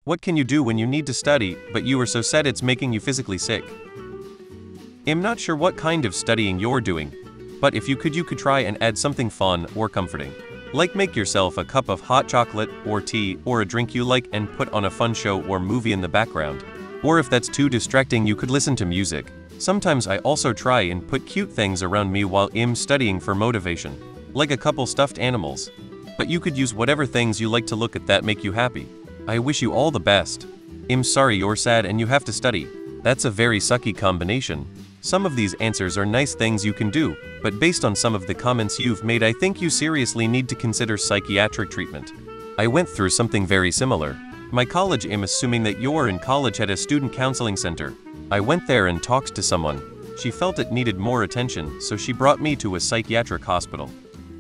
What can you do when you need to study, but you are so sad it's making you physically sick? I'm not sure what kind of studying you're doing, but if you could try and add something fun or comforting. Like make yourself a cup of hot chocolate or tea or a drink you like and put on a fun show or movie in the background. Or if that's too distracting, you could listen to music. Sometimes I also try and put cute things around me while I'm studying for motivation, like a couple stuffed animals. But you could use whatever things you like to look at that make you happy. I wish you all the best. I'm sorry you're sad and you have to study. That's a very sucky combination. Some of these answers are nice things you can do, but based on some of the comments you've made, I think you seriously need to consider psychiatric treatment. I went through something very similar. My college, I'm assuming that you're in college, had a student counseling center. I went there and talked to someone. She felt it needed more attention, so she brought me to a psychiatric hospital.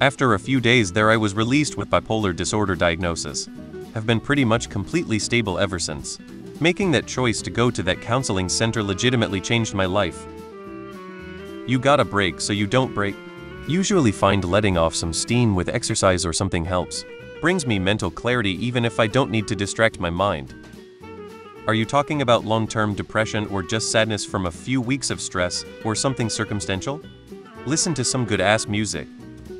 After a few days there, I was released with bipolar disorder diagnosis. Have been pretty much completely stable ever since. Making that choice to go to that counseling center legitimately changed my life. You gotta break so you don't break. Usually find letting off some steam with exercise or something helps. Brings me mental clarity even if I don't need to distract my mind. Are you talking about long-term depression or just sadness from a few weeks of stress or something circumstantial? Listen to some good-ass music.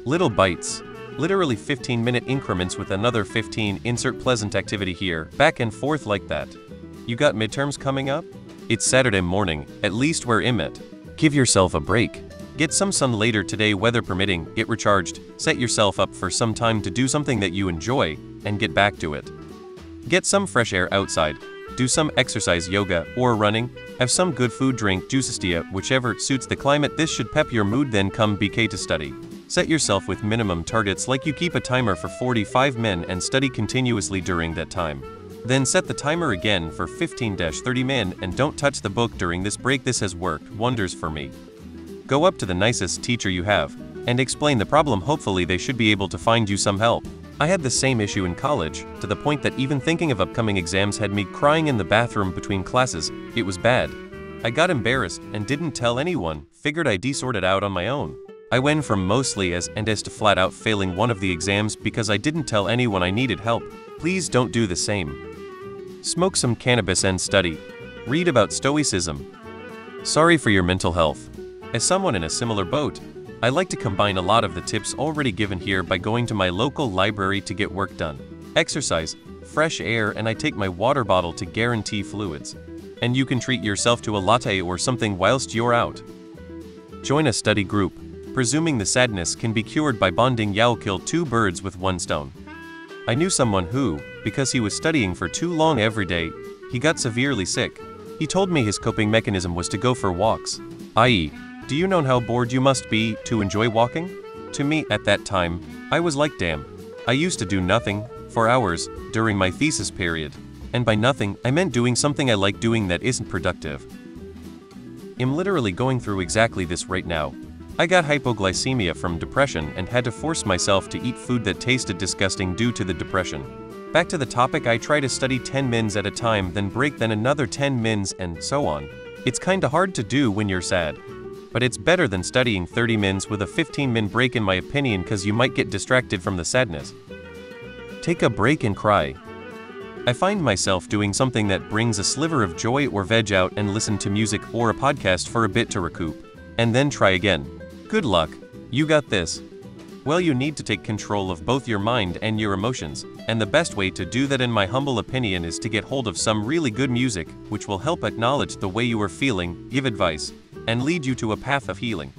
Little bites. Literally 15-minute increments with another 15, insert pleasant activity here, back and forth like that. You got midterms coming up? It's Saturday morning, at least where I'm at. Give yourself a break. Get some sun later today, weather permitting, get recharged, set yourself up for some time to do something that you enjoy, and get back to it. Get some fresh air outside, do some exercise, yoga, or running, have some good food, drink juicestia, whichever suits the climate. This should pep your mood, then come BK to study. Set yourself with minimum targets, like you keep a timer for 45 minutes and study continuously during that time. Then set the timer again for 15-30 minutes and don't touch the book during this break. This has worked wonders for me. Go up to the nicest teacher you have and explain the problem. Hopefully they should be able to find you some help. I had the same issue in college, to the point that even thinking of upcoming exams had me crying in the bathroom between classes. It was bad. I got embarrassed and didn't tell anyone, figured I'd sort it out on my own. I went from mostly as to flat out failing one of the exams because I didn't tell anyone I needed help. Please don't do the same. Smoke some cannabis and study. Read about stoicism. Sorry for your mental health. As someone in a similar boat, I like to combine a lot of the tips already given here by going to my local library to get work done. Exercise, fresh air, and I take my water bottle to guarantee fluids. And you can treat yourself to a latte or something whilst you're out. Join a study group. Presuming the sadness can be cured by bonding, you'll kill two birds with one stone. I knew someone who, because he was studying for too long every day, he got severely sick. He told me his coping mechanism was to go for walks. I.e., do you know how bored you must be to enjoy walking? To me, at that time, I was like, damn. I used to do nothing, for hours, during my thesis period. And by nothing, I meant doing something I like doing that isn't productive. I'm literally going through exactly this right now. I got hypoglycemia from depression and had to force myself to eat food that tasted disgusting due to the depression. Back to the topic, I try to study 10 minutes at a time, then break, then another 10 minutes, and so on. It's kinda hard to do when you're sad. But it's better than studying 30 minutes with a 15-minute break in my opinion, cause you might get distracted from the sadness. Take a break and cry. I find myself doing something that brings a sliver of joy or veg out and listen to music or a podcast for a bit to recoup. And then try again. Good luck. You got this. Well, you need to take control of both your mind and your emotions, and the best way to do that in my humble opinion is to get hold of some really good music, which will help acknowledge the way you are feeling, give advice, and lead you to a path of healing.